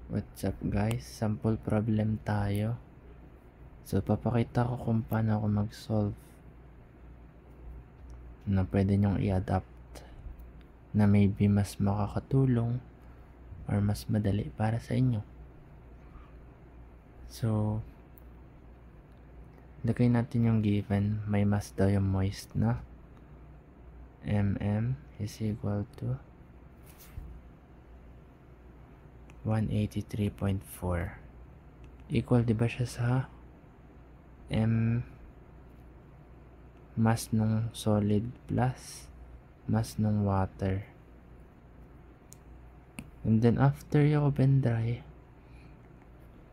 What's up guys? Sample problem tayo. So papakita ko kung paano ako mag-solve na pwede nyong i-adapt na maybe mas makakatulong or mas madali para sa inyo. So lagay natin yung given, may mass daw yung moist na is equal to 183.4. Equal diba siya sa mass ng solid plus mass ng water. And then after yung open dry,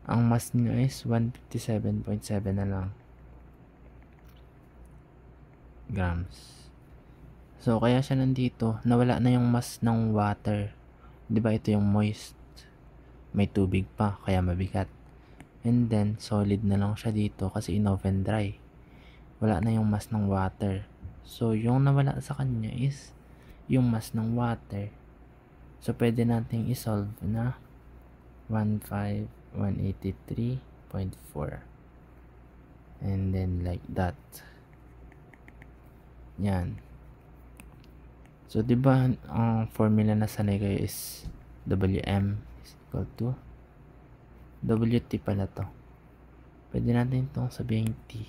ang mass nyo is 157.7 na lang grams. So kaya siya nandito, nawala na yung mass ng water. Diba ito yung moist, may tubig pa kaya mabigat. And then solid na lang siya dito kasi in-oven dry. Wala na yung mass ng water. So yung nawala sa kanya is yung mass ng water. So pwede nating i-solve na 183.4 and then like that. Yan. So diba ang formula na sanay kayo is Wm is equal to Wt pala to. Pwede natin itong sabihin T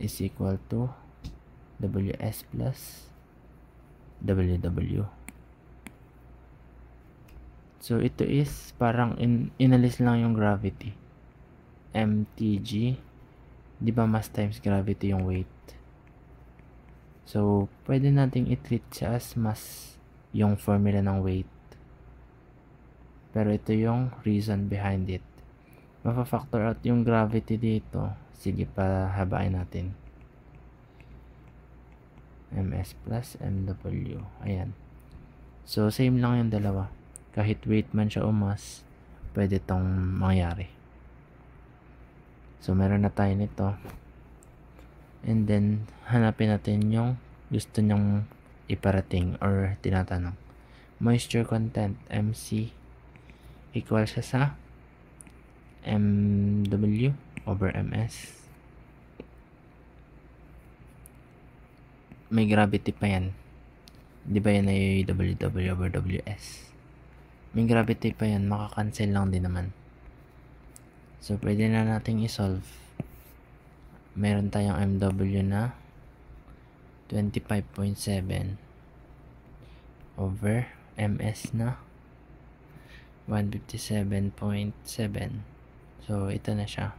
is equal to Ws plus Ww. So ito is parang inalis lang yung gravity. mtg, di ba mass times gravity yung weight. So pwede nating i-treat siya as mass yung formula ng weight. Pero ito yung reason behind it. Mapa-factor out yung gravity dito. Sige, pahabain natin. ms plus mw. Ayan. So same lang yung dalawa. Kahit weight man siya o mass, pwede tong mangyari. So meron na tayo nito. And then hanapin natin yung gusto nyong iparating or tinatanong. Moisture content mc equal siya sa mw over ms. May gravity pa yan. Di ba yan ay ww over ws? May gravity pa yan, makakancel lang din naman. So pwede na nating i-solve. Meron tayong mw na 25.7 over ms na 157.7. So ito na siya,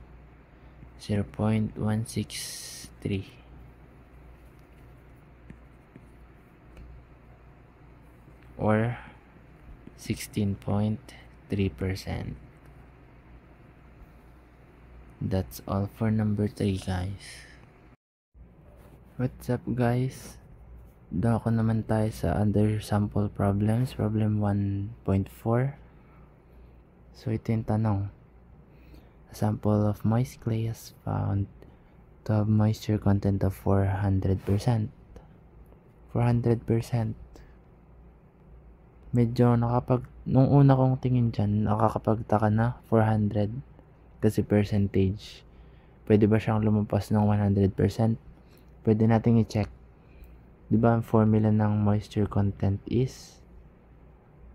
0.163 or 16.3%. That's all for number 3 guys. What's up guys? Dako naman tayo sa other sample problems. Problem 1.4. So ito yung tanong. A sample of moist clay is found to have moisture content of 400%. 400%. Medyo nung una kong tingin dyan, nakakapagtaka na 400 kasi percentage. Pwede ba siyang lumampas ng 100%? Pwede nating i-check. Diba ang formula ng moisture content is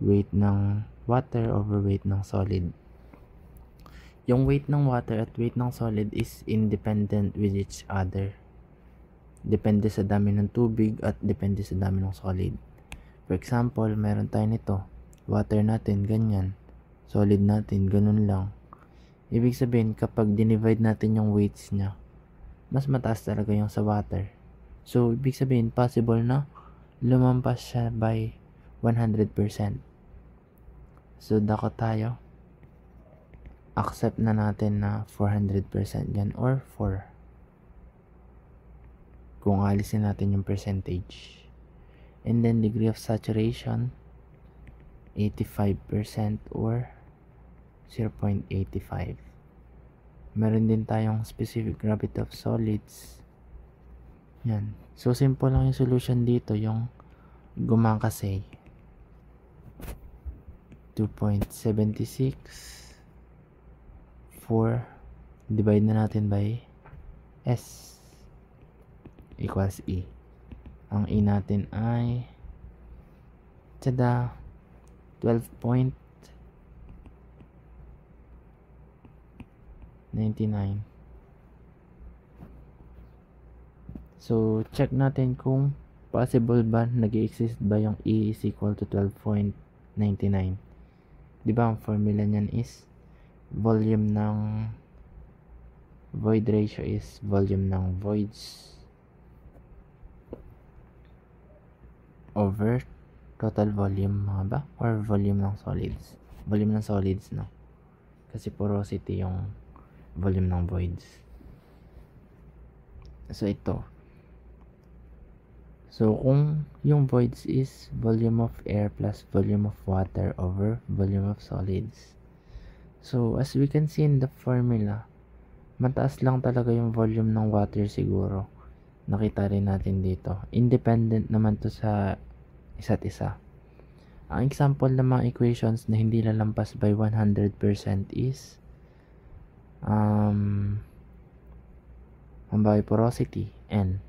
weight ng water over weight ng solid. Yung weight ng water at weight ng solid is independent with each other. Depende sa dami ng tubig at depende sa dami ng solid. For example, meron tayo nito. Water natin, ganyan. Solid natin, ganun lang. Ibig sabihin, kapag dinivide natin yung weights niya, mas mataas talaga yung sa water. So, ibig sabihin, possible na lumampas siya by 100%. So, dako tayo. Accept na natin na 400% yan or 4. Kung alisin natin yung percentage. And then, degree of saturation, 85% or 0.85. Meron din tayong specific gravity of solids. Yan. So, simple lang yung solution dito. Yung gumangkasay 2.76 4 divide na natin by S equals E. Ang E natin ay tada 12.99. So check natin kung possible ba nag-exist ba yung E is equal to 12.99. Di ba ang formula niyan is volume ng void ratio is volume ng voids over total volume mga ba? Or volume ng solids? Volume ng solids, no? Kasi porosity yung volume ng voids. So ito. So kung yung voids is volume of air plus volume of water over volume of solids. So as we can see in the formula, mataas lang talaga yung volume ng water siguro. Nakita rin natin dito. Independent naman to sa isa't isa. Ang example ng mga equations na hindi lalampas by 100% is ang porosity N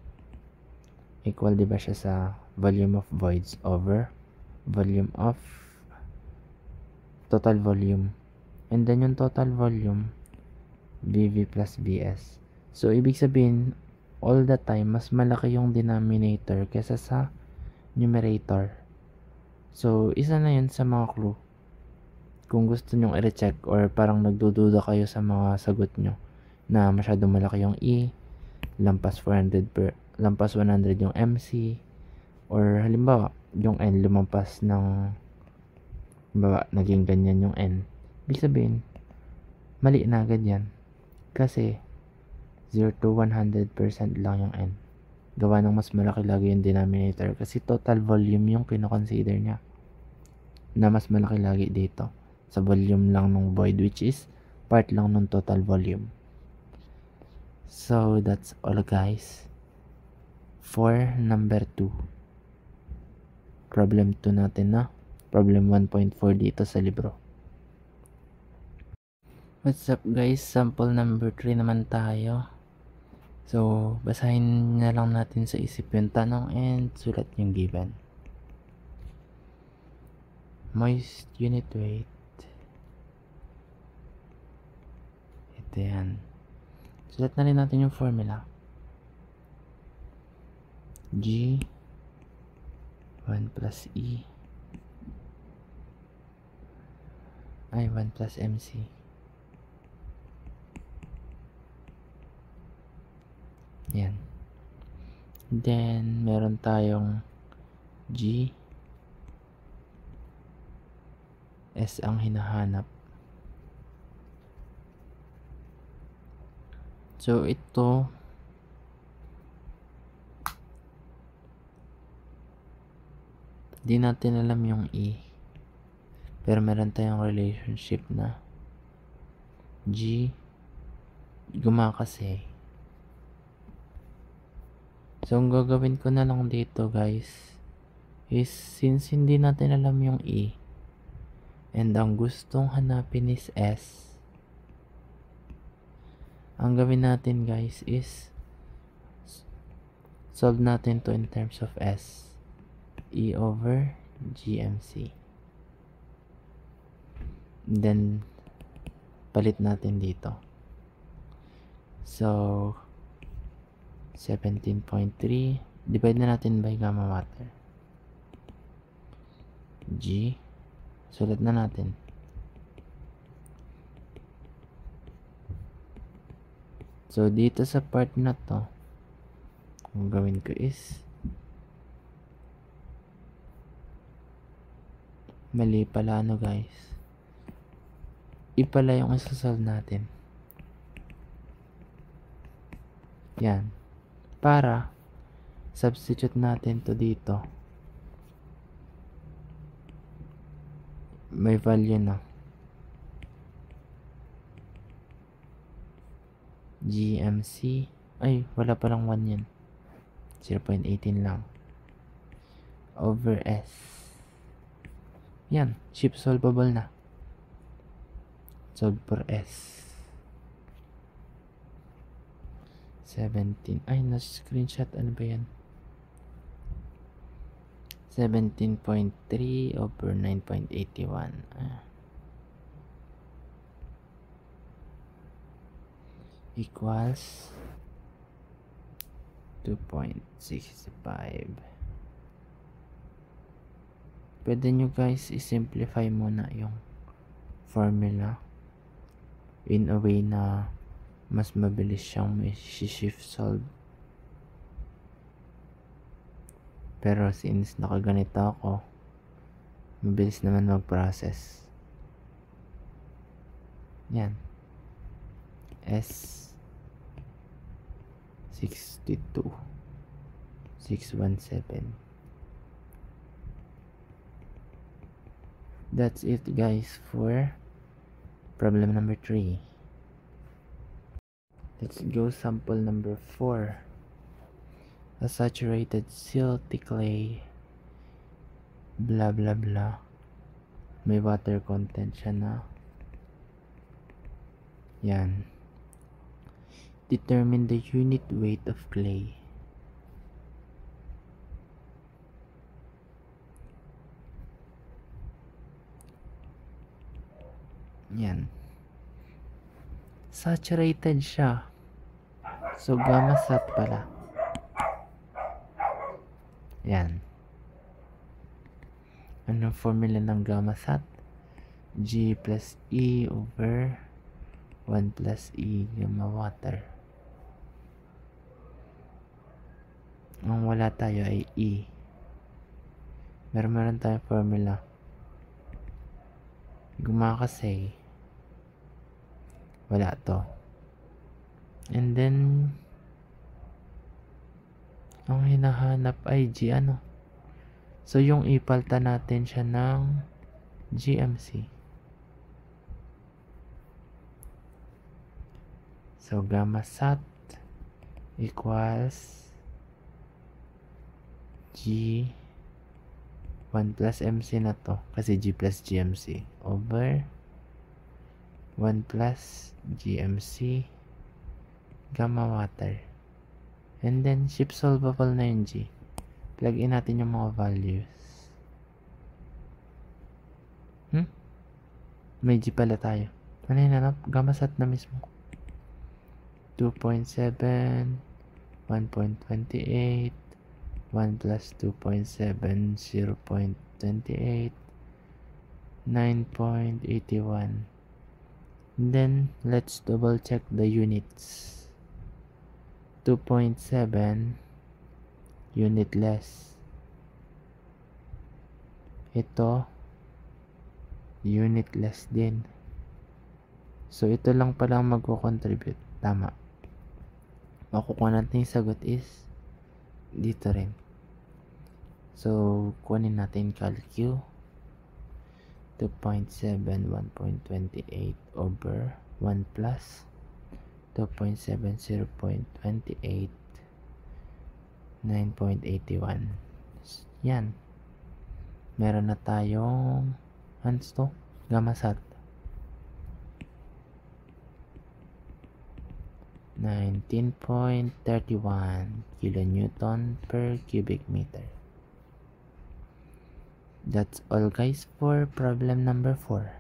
equal diba siya sa volume of voids over volume of total volume, and then yung total volume VV plus VS. So ibig sabihin all the time mas malaki yung denominator kaysa sa numerator. So isa na yun sa mga clue kung gusto nyong i-recheck or parang nagdududa kayo sa mga sagot nyo na masyadong malaki yung E, lampas 100 yung MC, or halimbawa yung N lumampas ng halimbawa naging ganyan yung N. Ibig sabihin mali na agad yan kasi 0 to 100% lang yung N. Gawa ng mas malaki lagi yung denominator kasi total volume yung kinoconsider niya na mas malaki lagi dito sa volume lang ng void, which is part lang ng total volume. So that's all guys for number 2. Problem 2 natin na. Problem 1.4 dito sa libro. What's up guys? Sample number 3 naman tayo. So, basahin na lang natin sa isip yung tanong and sulat yung given. Moist unit weight. Ito yan. Sulat na rin natin yung formula. G 1 plus E ay 1 plus MC. Yan. Then, meron tayong G. S ang hinahanap. So, ito di natin alam yung E. Pero meron tayong relationship na G gumakase. So, ang gagawin ko na lang dito guys is since hindi natin alam yung E and ang gustong hanapin is S, ang gawin natin guys is solve natin to in terms of S. E over GMC. Then, palit natin dito. So, 17.3 divide na natin by gamma water. G, sulat na natin. So, dito sa part na to, ang gawin ko is mali pala guys. Ipala yung isasolve natin. Yan. Para substitute natin to dito. May value na. GMC. Ay, wala palang 1 yan. 0.18 lang. Over S. Yan, ship solvable na. Solve for S. 17. Ay, na-screenshot. Ano ba yan? 17.3 over 9.81. Equals 2.65. Pwede nyo guys i-simplify muna yung formula in a way na mas mabilis siyang may shift solve. Pero since nakaganito ako, mabilis naman mag-process. Yan. S 62 617. That's it guys for problem number 3. Let's go sample number 4. A saturated silty clay, blah blah blah, may water content siya na. Yan. Determine the unit weight of clay. Yan. Saturated siya. So, gamma sat pala. Yan. Anong formula ng gamma sat? G plus E over 1 plus E gamma water. Ang wala tayo ay E. Meron tayong formula. Guma kasi wala to. And then ang hinahanap ay G ano. So yung ipalta natin siya ng GMC. So gamma sat equals G 1 plus MC na to kasi G plus GMC over 1 plus GMC gamma water. And then ship solvable na yung G. Plug in natin yung mga values. May G pala tayo. Ano yun hanap? Gamma sat na mismo. 2.7 1.28 1 plus 2.7 0.28 9.81. Then let's double check the units. 2.7 unitless. Ito unitless din. So ito lang pala ang magko-contribute. Tama. Makukuha natin yung sagot is dito rin. So kunin natin calcu. 2.7 1.28 over 1 plus 2.7 0.28 9.81. Yan. Meron na tayong hands to gamma sat 19.31 kilonewton per cubic meter. That's all guys for problem number 4.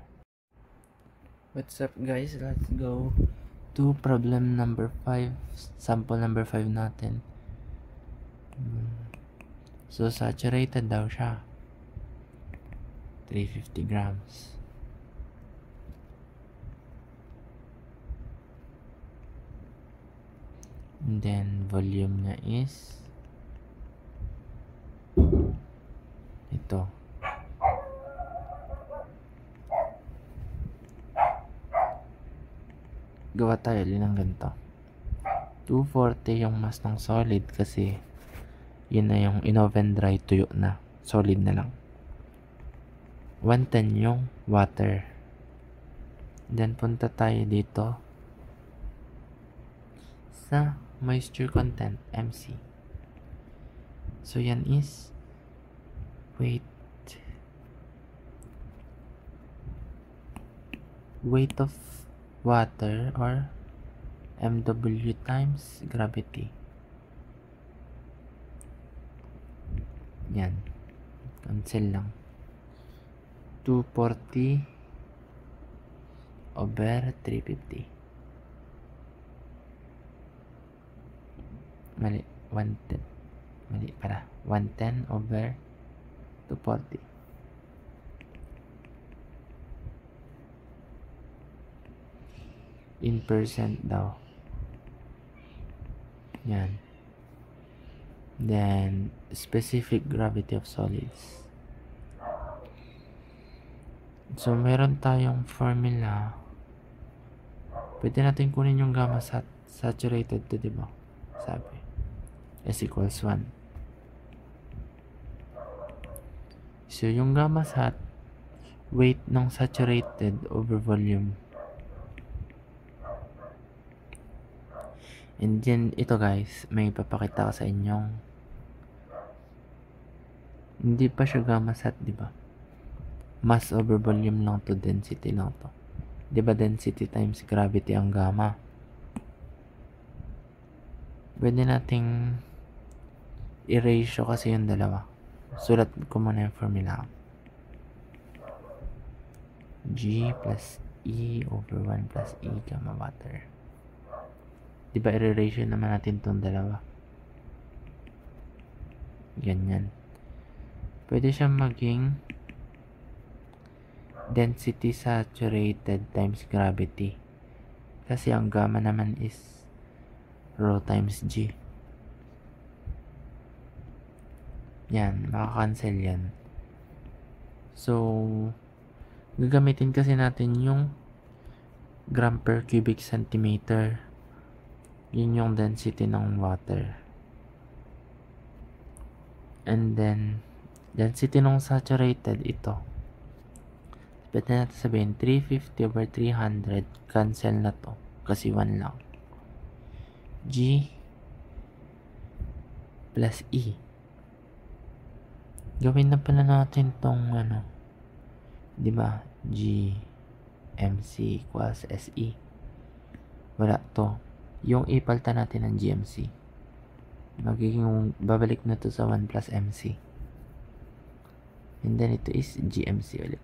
What's up guys? Let's go to problem number 5. Sample number 5 natin. So saturated daw siya. 350 grams. And then volume niya is ito. Gawa tayo ng ganito. 240 yung mass ng solid kasi yun na yung in-oven dry, tuyo na. Solid na lang. 110 yung water. Then punta tayo dito sa moisture content, MC. So yan is weight weight of water or mw times gravity. Yan. Cancel lang. 240 over 350. Mali. 110. Mali para. 110 over 240. In percent daw. Yan. Then, specific gravity of solids. So, meron tayong formula. Pwede natin kunin yung gamma saturated to, diba? Sabi. S equals 1. So, yung gamma sat, weight ng saturated over volume. And then, ito guys, may papakita ko sa inyong hindi pa siya gamma sat, diba? Mass over volume lang to, density lang to. Diba density times gravity ang gamma? Pwede nating i-ratio kasi yung dalawa. Sulat ko muna yung formula. G plus E over 1 plus E gamma water. Diba i-ratio naman natin tong dalawa? Ganyan. Pwede siyang maging density saturated times gravity. Kasi ang gamma naman is rho times G. Yan, makakancel yan. So, gagamitin kasi natin yung gram per cubic centimeter. Yun yung density ng water. And then, density ng saturated, ito. Pwede natin sabihin, 350 over 300, cancel na to. Kasi 1 lang. G plus E. Gawin na pala natin tong diba? G MC equals SE. Wala to. Yung E palta natin ng GMC. Magiging, babalik na to sa 1 plus MC. And then ito is GMC ulit.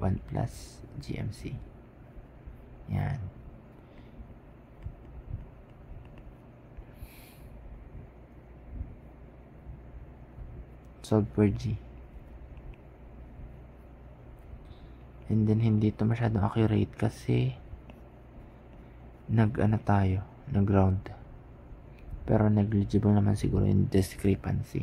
1 plus GMC. Yan. Solve for G. And then hindi ito masyadong accurate kasi nag-ground. Pero negligible naman siguro yung discrepancy.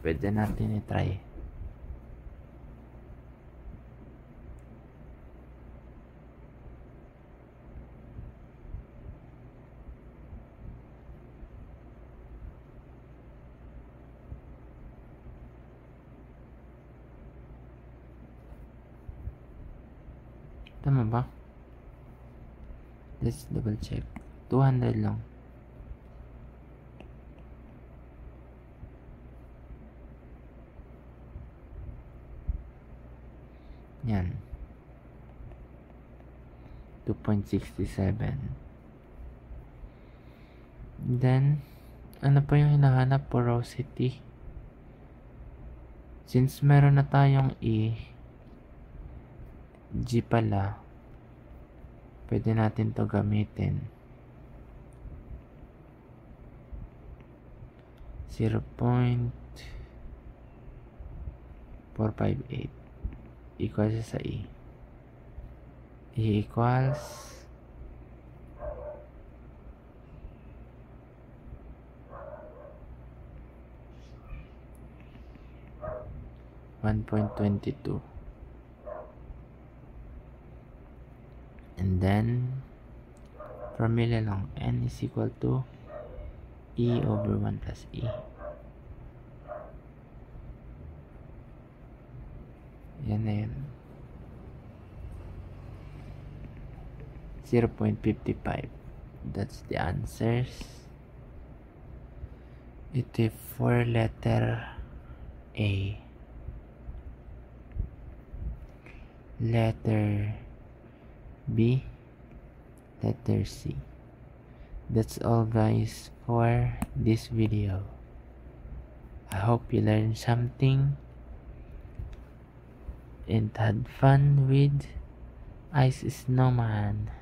Pwede natin i-try. Tama ba? Let's double check. 200 lang. Yan. 2.67. Then, ano pa yung hinahanap? Porosity. Since meron na tayong E, G pala, pwede natin to gamitin. 0.458 equals sa E. E equals 1.22. And then formula lang, N is equal to E over 1 plus E. Yan na yun. 0.55. That's the answers. Ito 4 letter A. letter B, letter C. That's all guys for this video. I hope you learned something and had fun with Ice Snowman.